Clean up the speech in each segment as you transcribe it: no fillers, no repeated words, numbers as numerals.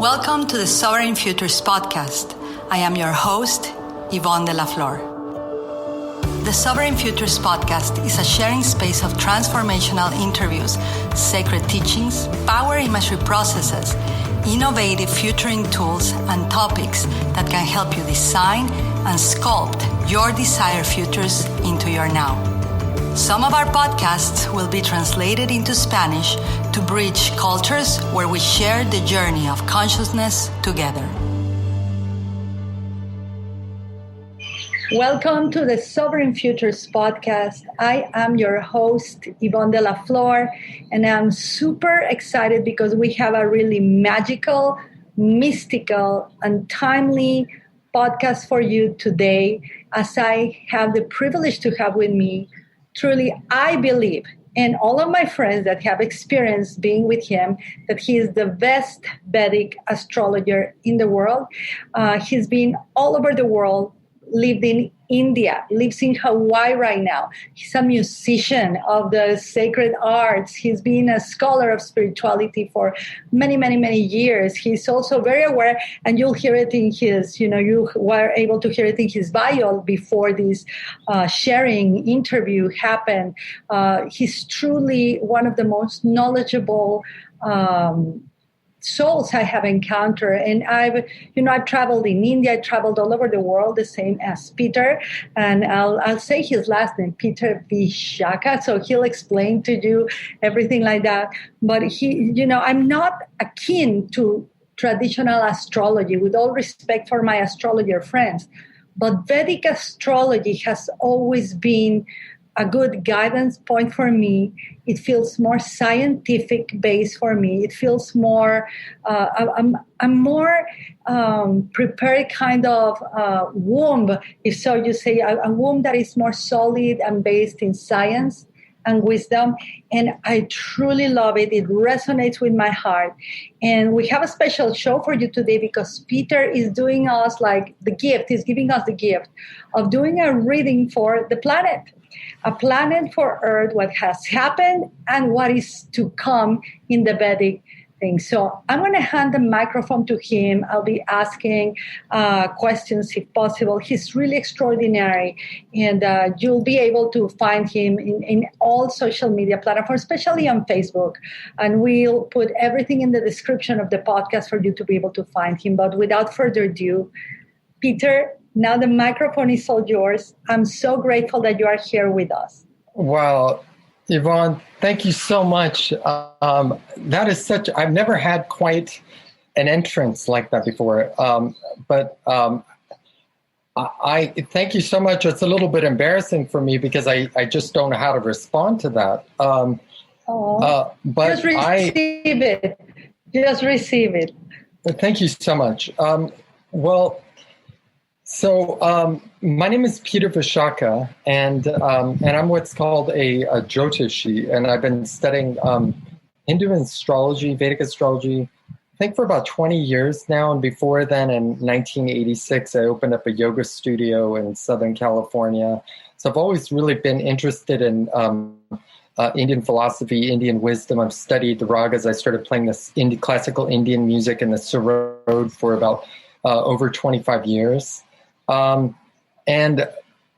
Welcome to the Sovereign Futures podcast. I am your host, Yvonne de la Flor. The Sovereign Futures podcast is a sharing space of transformational interviews, sacred teachings, power imagery processes, innovative futuring tools, and topics that can help you design and sculpt your desired futures into your now. Some of our podcasts will be translated into Spanish to bridge cultures where we share the journey of consciousness together. Welcome to the Sovereign Futures podcast. I am your host, Yvonne de la Flor, and I'm super excited because we have a really magical, mystical, and timely podcast for you today, as I have the privilege to have with me. Truly, I believe, and all of my friends that have experienced being with him, that he is the best Vedic astrologer in the world. He's been all over the world, lived in India, lives in Hawaii right now. He's a musician of the sacred arts. He's been a scholar of spirituality for many, many, many years. He's also very aware, and you'll hear it in his, you were able to hear it in his bio before this sharing interview happened. He's truly one of the most knowledgeable souls I have encountered. And I've traveled in India, I traveled all over the world, the same as Peter. And I'll say his last name, Peter Vishaka. So he'll explain to you everything like that. But I'm not akin to traditional astrology, with all respect for my astrologer friends. But Vedic astrology has always been a good guidance point for me. It feels more scientific based for me. It feels more, I'm more prepared kind of womb, if so you say, a womb that is more solid and based in science and wisdom. And I truly love it. It resonates with my heart. And we have a special show for you today because Peter is doing us he's giving us the gift of doing a reading for the planet. A planet for Earth, what has happened and what is to come in the Vedic thing. So I'm going to hand the microphone to him. I'll be asking questions if possible. He's really extraordinary, and you'll be able to find him in all social media platforms, especially on Facebook. And we'll put everything in the description of the podcast for you to be able to find him. But without further ado, Peter, now the microphone is all yours. I'm so grateful that you are here with us. Well, Yvonne, thank you so much. That is I've never had quite an entrance like that before. But I thank you so much. It's a little bit embarrassing for me because I just don't know how to respond to that. But just receive it. Just receive it. Thank you so much. So my name is Peter Vishaka, and I'm what's called a Jyotishi, and I've been studying Hindu astrology, Vedic astrology, I think for about 20 years now. And before then, in 1986, I opened up a yoga studio in Southern California. So I've always really been interested in Indian philosophy, Indian wisdom. I've studied the ragas. I started playing this classical Indian music in the Sarode for about over 25 years. And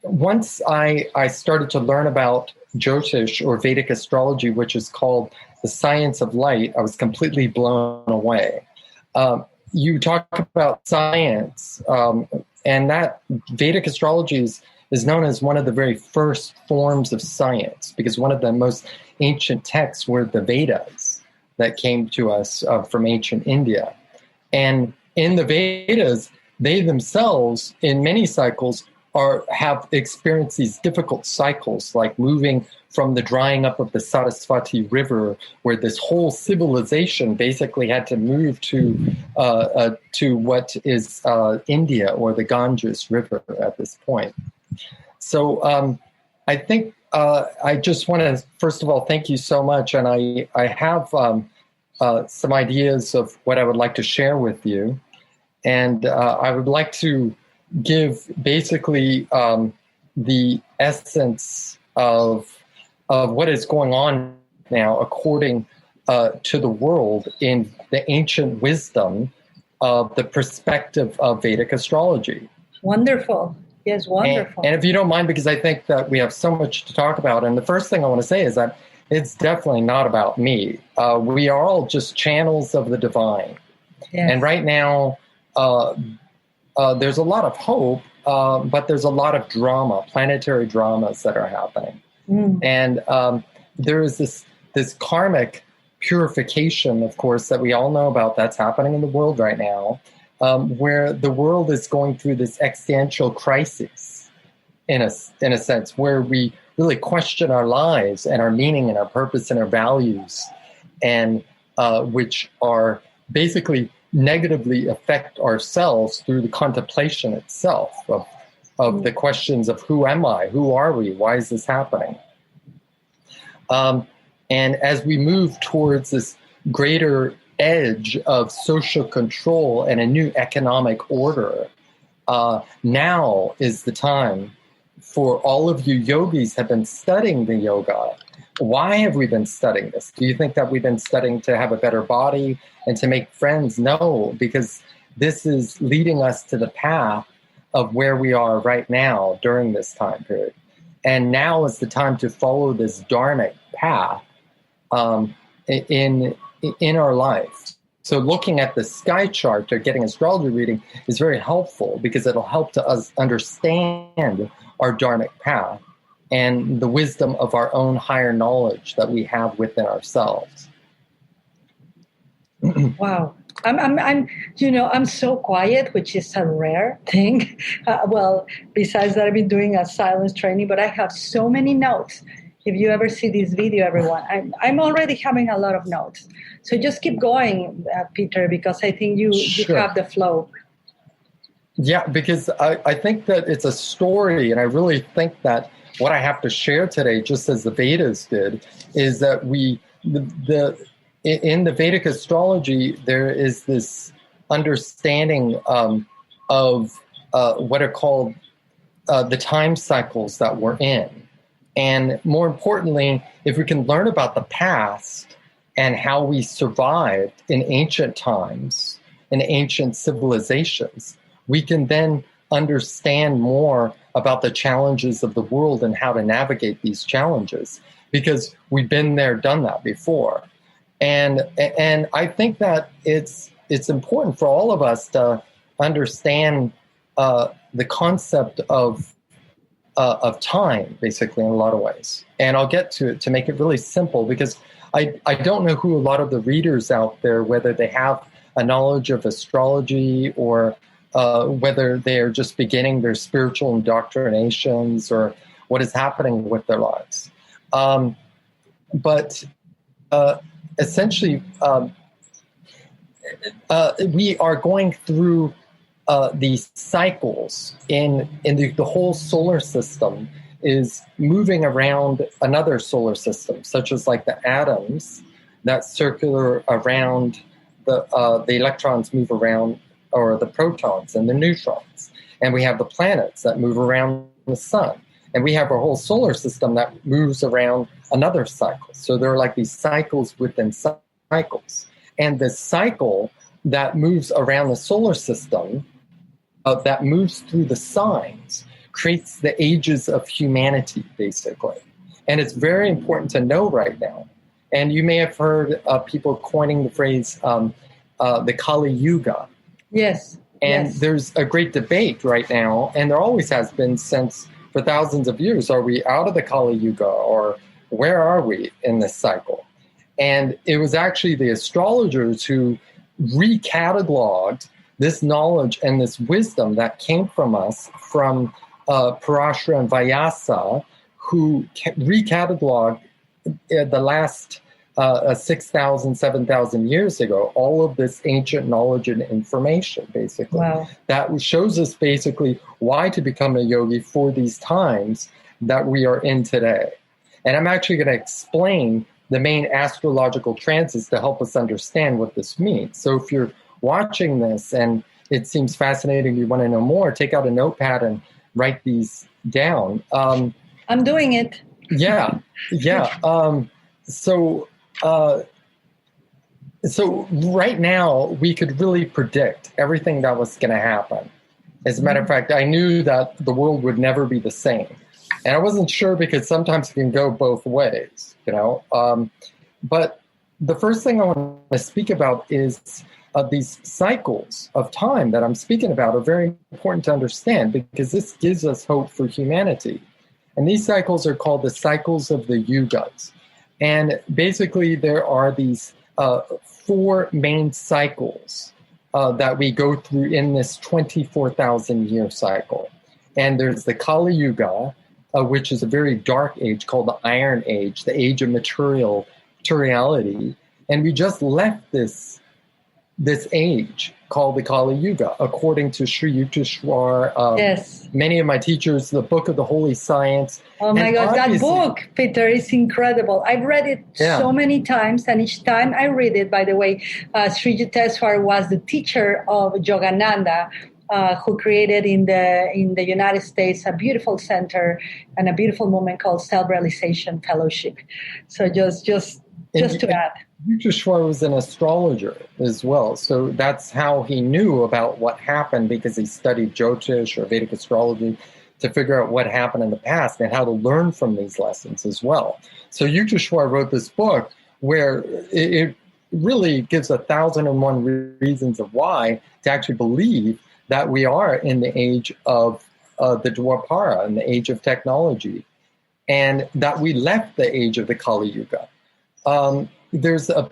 once I started to learn about Jyotish or Vedic astrology, which is called the science of light, I was completely blown away. You talk about science, and that Vedic astrology is known as one of the very first forms of science, because one of the most ancient texts were the Vedas that came to us from ancient India. And in the Vedas, they themselves, in many cycles, have experienced these difficult cycles, like moving from the drying up of the Saraswati River, where this whole civilization basically had to move to what is India, or the Ganges River at this point. So I think I just want to, first of all, thank you so much. And I have some ideas of what I would like to share with you. And I would like to give basically the essence of what is going on now according to the world in the ancient wisdom the perspective of Vedic astrology. Wonderful. Yes, wonderful. And if you don't mind, because I think that we have so much to talk about, and the first thing I want to say is that it's definitely not about me. We are all just channels of the divine. Yes. And right now, there's a lot of hope, but there's a lot of drama, planetary dramas that are happening. And there is this karmic purification, of course, that we all know about that's happening in the world right now, where the world is going through this existential crisis, in a sense, where we really question our lives and our meaning and our purpose and our values, and which are basically negatively affect ourselves through the contemplation itself of the questions of who am I, who are we, why is this happening? And as we move towards this greater edge of social control and a new economic order, now is the time for all of you yogis have been studying the yoga. Why have we been studying this? Do you think that we've been studying to have a better body and to make friends? No, because this is leading us to the path of where we are right now during this time period. And now is the time to follow this dharmic path in our life. So looking at the sky chart or getting astrology reading is very helpful because it'll help to us understand our dharmic path and the wisdom of our own higher knowledge that we have within ourselves. Wow. I'm so quiet, which is a rare thing. Well, besides that, I've been doing a silence training, but I have so many notes. If you ever see this video, everyone, I'm already having a lot of notes. So just keep going, Peter, because I think you have the flow. Yeah, because I think that it's a story, and I really think that what I have to share today, just as the Vedas did, is that in the Vedic astrology, there is this understanding of what are called the time cycles that we're in. And more importantly, if we can learn about the past and how we survived in ancient times, in ancient civilizations, we can then understand more about the challenges of the world and how to navigate these challenges, because we've been there, done that before. And I think that it's important for all of us to understand the concept of time, basically, in a lot of ways. And I'll get to it to make it really simple, because I don't know who a lot of the readers out there, whether they have a knowledge of astrology or whether they're just beginning their spiritual indoctrinations or what is happening with their lives. But essentially, we are going through these cycles in the whole solar system is moving around another solar system, such as like the atoms that circular around the electrons move around, or the protons and the neutrons. And we have the planets that move around the sun. And we have our whole solar system that moves around another cycle. So there are like these cycles within cycles. And the cycle that moves around the solar system, that moves through the signs, creates the ages of humanity, basically. And it's very important to know right now. And you may have heard people coining the phrase the Kali Yuga. Yes. And yes. There's a great debate right now, and there always has been since for thousands of years. Are we out of the Kali Yuga, or where are we in this cycle? And it was actually the astrologers who recatalogued this knowledge and this wisdom that came from us, from Parashara and Vyasa, who recatalogued the last 6,000, 7,000 years ago, all of this ancient knowledge and information, basically. Wow. That shows us basically why to become a yogi for these times that we are in today. And I'm actually going to explain the main astrological transits to help us understand what this means. So if you're watching this and it seems fascinating, you want to know more, take out a notepad and write these down. I'm doing it. Yeah. So right now, we could really predict everything that was going to happen. As a matter of fact, I knew that the world would never be the same. And I wasn't sure because sometimes it can go both ways, you know. But the first thing I want to speak about is these cycles of time that I'm speaking about are very important to understand because this gives us hope for humanity. And these cycles are called the cycles of the Yugas. And basically, there are these 4 main cycles that we go through in this 24,000 year cycle. And there's the Kali Yuga, which is a very dark age called the Iron Age, the age of materiality. And we just left this age called the Kali Yuga, according to Sri Yukteswar. Yes. Many of my teachers, the Book of the Holy Science. Oh my God, that book, Peter, is incredible. I've read it so many times, and each time I read it, by the way, Sri Yukteswar was the teacher of Yogananda, who created in the United States a beautiful center and a beautiful movement called Self-Realization Fellowship. So just to add. Yukteswar was an astrologer as well, so that's how he knew about what happened because he studied Jyotish or Vedic astrology to figure out what happened in the past and how to learn from these lessons as well. So Yukteswar wrote this book where it really gives 1,001 reasons of why to actually believe that we are in the age of the Dwapara, in the age of technology, and that we left the age of the Kali Yuga. There's a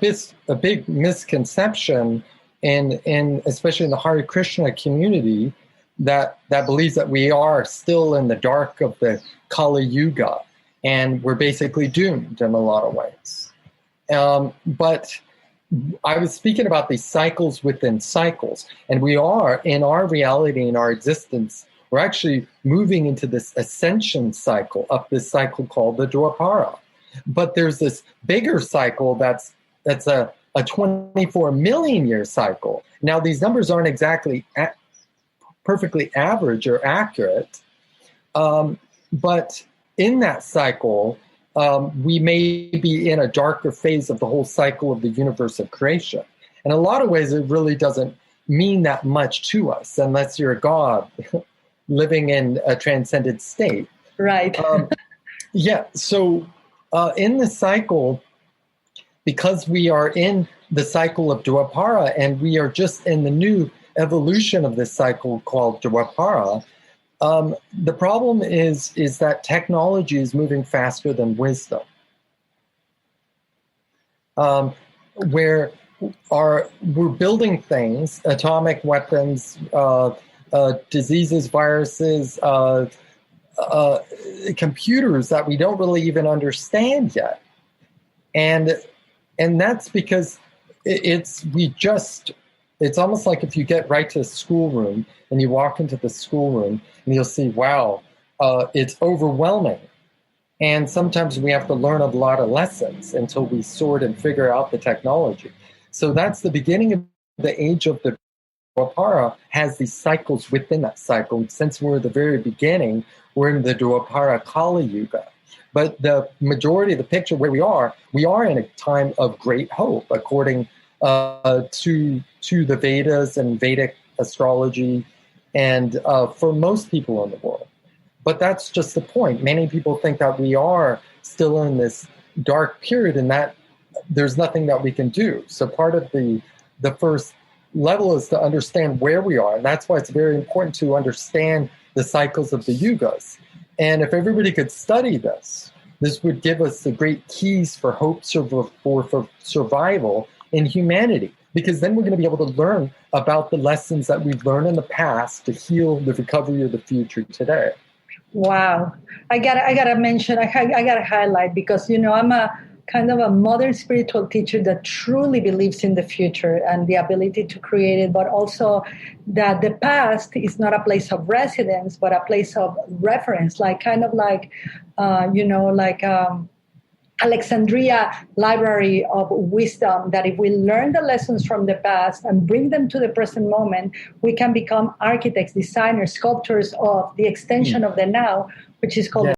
big misconception in especially in the Hare Krishna community that believes that we are still in the dark of the Kali Yuga and we're basically doomed in a lot of ways. But I was speaking about these cycles within cycles, and we are, in our reality, in our existence, we're actually moving into this ascension cycle, up this cycle called the Dwapara. But there's this bigger cycle that's a 24 million year cycle. Now, these numbers aren't exactly perfectly average or accurate, but in that cycle, we may be in a darker phase of the whole cycle of the universe of creation. In a lot of ways, it really doesn't mean that much to us unless you're a god living in a transcended state. Right. So in the cycle, because we are in the cycle of Dwapara and we are just in the new evolution of this cycle called Dwapara, the problem is that technology is moving faster than wisdom. Where we're building things, atomic weapons, diseases, viruses, computers that we don't really even understand yet. And that's because it's almost like if you get right to a schoolroom and you walk into the schoolroom and you'll see, wow, it's overwhelming. And sometimes we have to learn a lot of lessons until we sort and figure out the technology. So that's the beginning of the age of the Dwapara, has these cycles within that cycle. Since we're at the very beginning, we're in the Dwapara Kali Yuga. But the majority of the picture where we are in a time of great hope, according to the Vedas and Vedic astrology, and for most people in the world. But that's just the point. Many people think that we are still in this dark period and that there's nothing that we can do. So part of the first level is to understand where we are. And that's why it's very important to understand the cycles of the Yugas. And if everybody could study this would give us the great keys for hope for survival in humanity. Because then we're going to be able to learn about the lessons that we've learned in the past to heal the recovery of the future today. Wow. I gotta mention, I gotta highlight, because, I'm a kind of a modern spiritual teacher that truly believes in the future and the ability to create it, but also that the past is not a place of residence, but a place of reference, Alexandria Library of Wisdom, that if we learn the lessons from the past and bring them to the present moment, we can become architects, designers, sculptors of the extension of the now, which is called